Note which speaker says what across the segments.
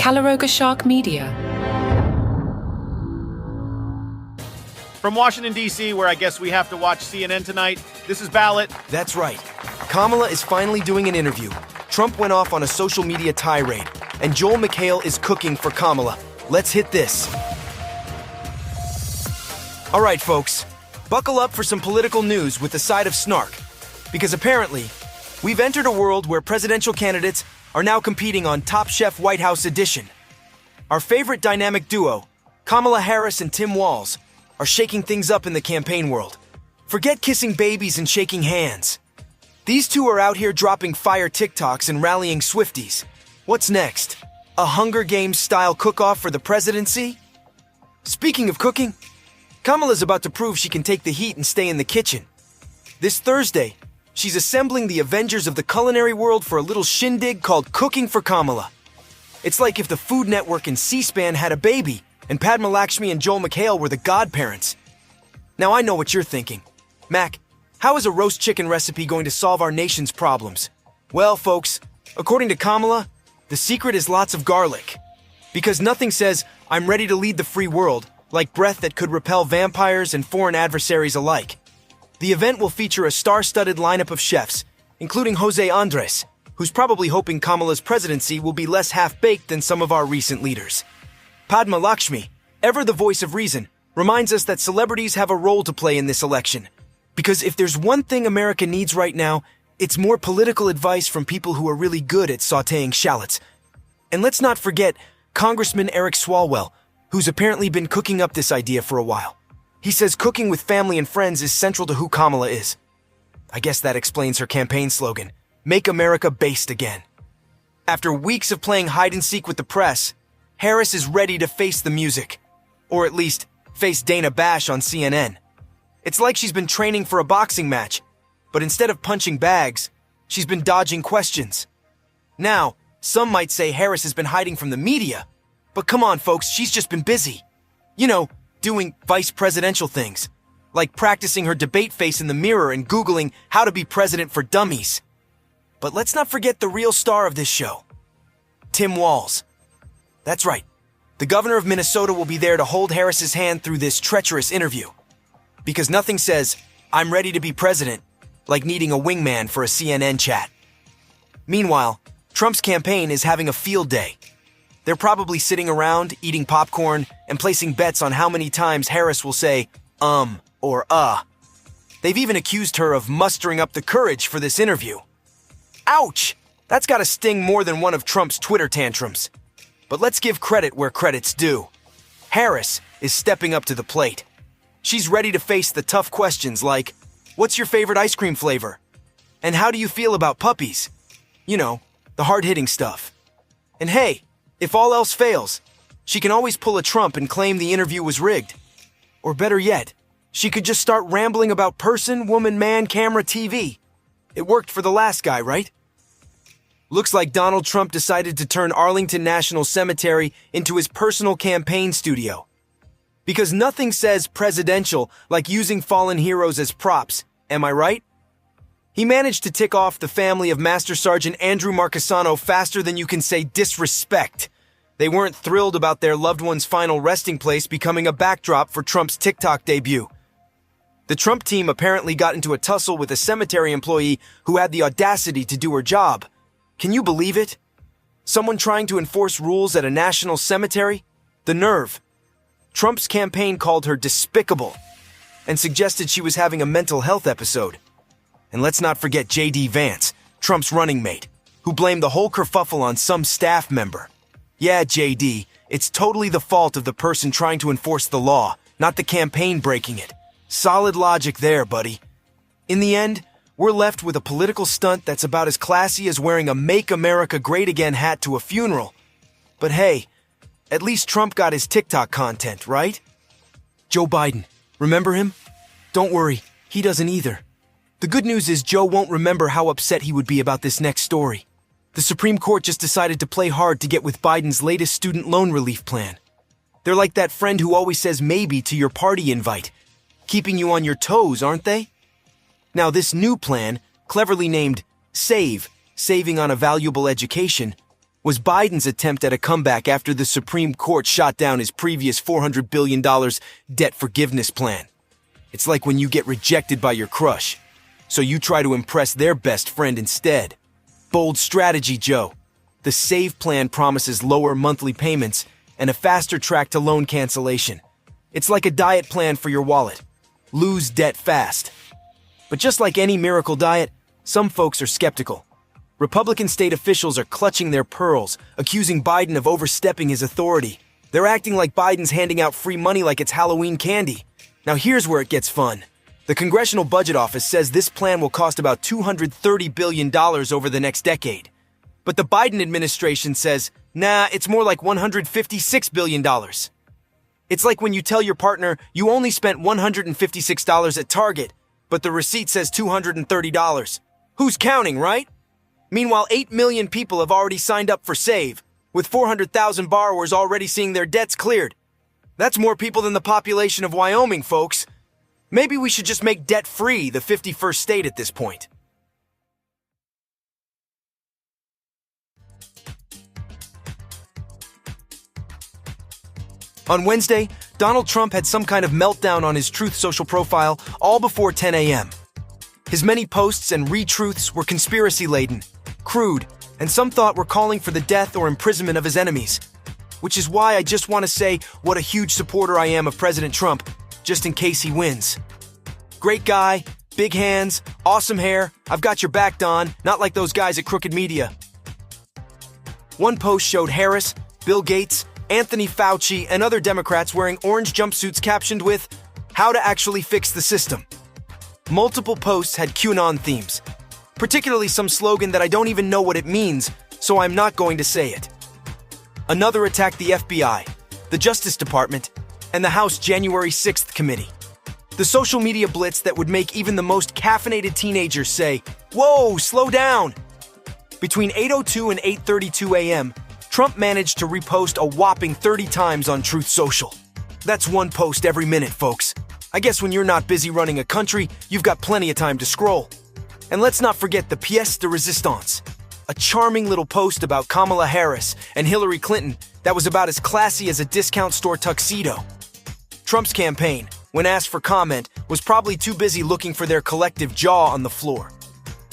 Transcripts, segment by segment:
Speaker 1: Calaroga Shark Media.
Speaker 2: From Washington, D.C., where I guess we have to watch CNN tonight, this is Ballot.
Speaker 3: That's right. Kamala is finally doing an interview. Trump went off on a social media tirade, and Joel McHale is cooking for Kamala. Let's hit this. All right, folks. Buckle up for some political news with a side of snark. Because apparently, we've entered a world where presidential candidates are now competing on Top Chef White House edition. Our favorite dynamic duo, Kamala Harris and Tim Walz, are shaking things up in the campaign world. Forget kissing babies and shaking hands. These two are out here dropping fire TikToks and rallying Swifties. What's next? A Hunger Games-style cook-off for the presidency? Speaking of cooking, Kamala's about to prove she can take the heat and stay in the kitchen. This Thursday, she's assembling the Avengers of the culinary world for a little shindig called Cooking for Kamala. It's like if the Food Network and C-SPAN had a baby, and Padma Lakshmi and Joel McHale were the godparents. Now I know what you're thinking. Mac, how is a roast chicken recipe going to solve our nation's problems? Well, folks, according to Kamala, the secret is lots of garlic. Because nothing says, I'm ready to lead the free world, like breath that could repel vampires and foreign adversaries alike. The event will feature a star-studded lineup of chefs, including Jose Andres, who's probably hoping Kamala's presidency will be less half-baked than some of our recent leaders. Padma Lakshmi, ever the voice of reason, reminds us that celebrities have a role to play in this election. Because if there's one thing America needs right now, it's more political advice from people who are really good at sautéing shallots. And let's not forget Congressman Eric Swalwell, who's apparently been cooking up this idea for a while. He says cooking with family and friends is central to who Kamala is. I guess that explains her campaign slogan, Make America Baste Again. After weeks of playing hide-and-seek with the press, Harris is ready to face the music. Or at least, face Dana Bash on CNN. It's like she's been training for a boxing match, but instead of punching bags, she's been dodging questions. Now, some might say Harris has been hiding from the media, but come on folks, she's just been busy. You know, doing vice presidential things, like practicing her debate face in the mirror and Googling how to be president for dummies. But let's not forget the real star of this show, Tim Walz. That's right, the governor of Minnesota will be there to hold Harris's hand through this treacherous interview. Because nothing says, I'm ready to be president, like needing a wingman for a CNN chat. Meanwhile, Trump's campaign is having a field day. They're probably sitting around, eating popcorn, and placing bets on how many times Harris will say, or They've even accused her of mustering up the courage for this interview. Ouch! That's gotta sting more than one of Trump's Twitter tantrums. But let's give credit where credit's due. Harris is stepping up to the plate. She's ready to face the tough questions like, what's your favorite ice cream flavor? And how do you feel about puppies? You know, the hard-hitting stuff. And hey, if all else fails, she can always pull a Trump and claim the interview was rigged. Or better yet, she could just start rambling about person, woman, man, camera, TV. It worked for the last guy, right? Looks like Donald Trump decided to turn Arlington National Cemetery into his personal campaign studio. Because nothing says presidential like using fallen heroes as props, am I right? He managed to tick off the family of Master Sergeant Andrew Marchesano faster than you can say disrespect. They weren't thrilled about their loved one's final resting place becoming a backdrop for Trump's TikTok debut. The Trump team apparently got into a tussle with a cemetery employee who had the audacity to do her job. Can you believe it? Someone trying to enforce rules at a national cemetery? The nerve. Trump's campaign called her despicable and suggested she was having a mental health episode. And let's not forget J.D. Vance, Trump's running mate, who blamed the whole kerfuffle on some staff member. Yeah, J.D., it's totally the fault of the person trying to enforce the law, not the campaign breaking it. Solid logic there, buddy. In the end, we're left with a political stunt that's about as classy as wearing a Make America Great Again hat to a funeral. But hey, at least Trump got his TikTok content, right? Joe Biden, remember him? Don't worry, he doesn't either. The good news is Joe won't remember how upset he would be about this next story. The Supreme Court just decided to play hard to get with Biden's latest student loan relief plan. They're like that friend who always says maybe to your party invite, keeping you on your toes, aren't they? Now this new plan, cleverly named SAVE, Saving on a Valuable Education, was Biden's attempt at a comeback after the Supreme Court shot down his previous $400 billion debt forgiveness plan. It's like when you get rejected by your crush, so you try to impress their best friend instead. Bold strategy, Joe. The SAVE plan promises lower monthly payments and a faster track to loan cancellation. It's like a diet plan for your wallet. Lose debt fast. But just like any miracle diet, some folks are skeptical. Republican state officials are clutching their pearls, accusing Biden of overstepping his authority. They're acting like Biden's handing out free money like it's Halloween candy. Now here's where it gets fun. The Congressional Budget Office says this plan will cost about $230 billion over the next decade. But the Biden administration says, nah, it's more like $156 billion. It's like when you tell your partner you only spent $156 at Target, but the receipt says $230. Who's counting, right? Meanwhile, 8 million people have already signed up for SAVE, with 400,000 borrowers already seeing their debts cleared. That's more people than the population of Wyoming, folks. Maybe we should just make debt-free the 51st state at this point. On Wednesday, Donald Trump had some kind of meltdown on his Truth Social profile all before 10 a.m. His many posts and retruths were conspiracy-laden, crude, and some thought were calling for the death or imprisonment of his enemies. Which is why I just want to say what a huge supporter I am of President Trump, just in case he wins. Great guy, big hands, awesome hair, I've got your back, Don, not like those guys at Crooked Media. One post showed Harris, Bill Gates, Anthony Fauci, and other Democrats wearing orange jumpsuits captioned with, "How to actually fix the system." Multiple posts had QAnon themes, particularly some slogan that I don't even know what it means, so I'm not going to say it. Another attacked the FBI, the Justice Department, and the House January 6th committee. The social media blitz that would make even the most caffeinated teenagers say, "Whoa, slow down!" Between 8:02 and 8:32 a.m., Trump managed to repost a whopping 30 times on Truth Social. That's one post every minute, folks. I guess when you're not busy running a country, you've got plenty of time to scroll. And let's not forget the pièce de résistance, a charming little post about Kamala Harris and Hillary Clinton that was about as classy as a discount store tuxedo. Trump's campaign, when asked for comment, was probably too busy looking for their collective jaw on the floor.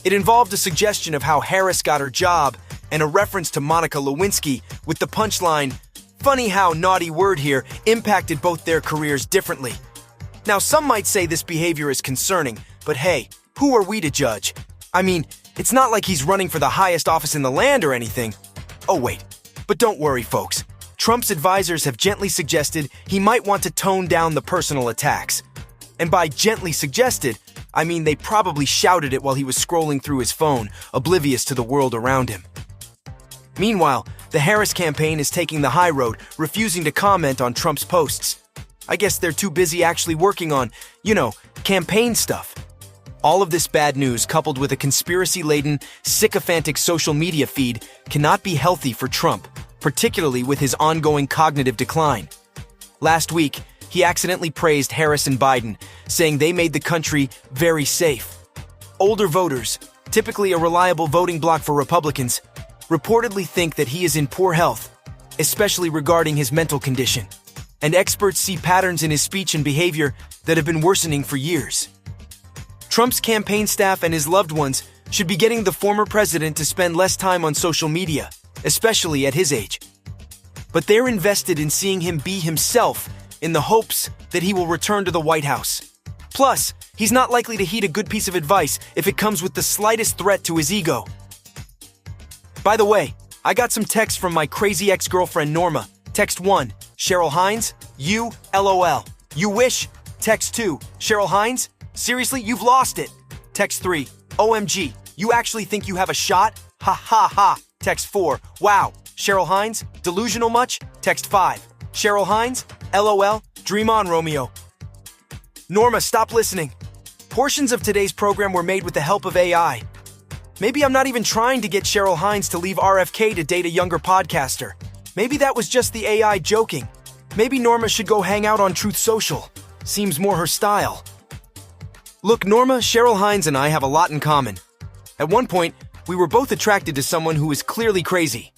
Speaker 3: It involved a suggestion of how Harris got her job and a reference to Monica Lewinsky with the punchline, "Funny how naughty word here impacted both their careers differently." Now, some might say this behavior is concerning, but hey, who are we to judge? I mean, it's not like he's running for the highest office in the land or anything. Oh wait, but don't worry, folks. Trump's advisors have gently suggested he might want to tone down the personal attacks. And by gently suggested, I mean they probably shouted it while he was scrolling through his phone, oblivious to the world around him. Meanwhile, the Harris campaign is taking the high road, refusing to comment on Trump's posts. I guess they're too busy actually working on, campaign stuff. All of this bad news, coupled with a conspiracy-laden, sycophantic social media feed, cannot be healthy for Trump, particularly with his ongoing cognitive decline. Last week, he accidentally praised Harris and Biden, saying they made the country very safe. Older voters, typically a reliable voting bloc for Republicans, reportedly think that he is in poor health, especially regarding his mental condition. And experts see patterns in his speech and behavior that have been worsening for years. Trump's campaign staff and his loved ones should be getting the former president to spend less time on social media, especially at his age. But they're invested in seeing him be himself in the hopes that he will return to the White House. Plus, he's not likely to heed a good piece of advice if it comes with the slightest threat to his ego. By the way, I got some texts from my crazy ex-girlfriend Norma. Text 1, Cheryl Hines, you, LOL. You wish. Text 2, Cheryl Hines, seriously, you've lost it. Text 3, OMG, you actually think you have a shot? Ha ha ha. Text 4, wow, Cheryl Hines, delusional much? Text 5, Cheryl Hines, LOL, dream on, Romeo. Norma, stop listening. Portions of today's program were made with the help of AI. Maybe I'm not even trying to get Cheryl Hines to leave RFK to date a younger podcaster. Maybe that was just the AI joking. Maybe Norma should go hang out on Truth Social. Seems more her style. Look, Norma, Cheryl Hines and I have a lot in common. At one point, we were both attracted to someone who was clearly crazy.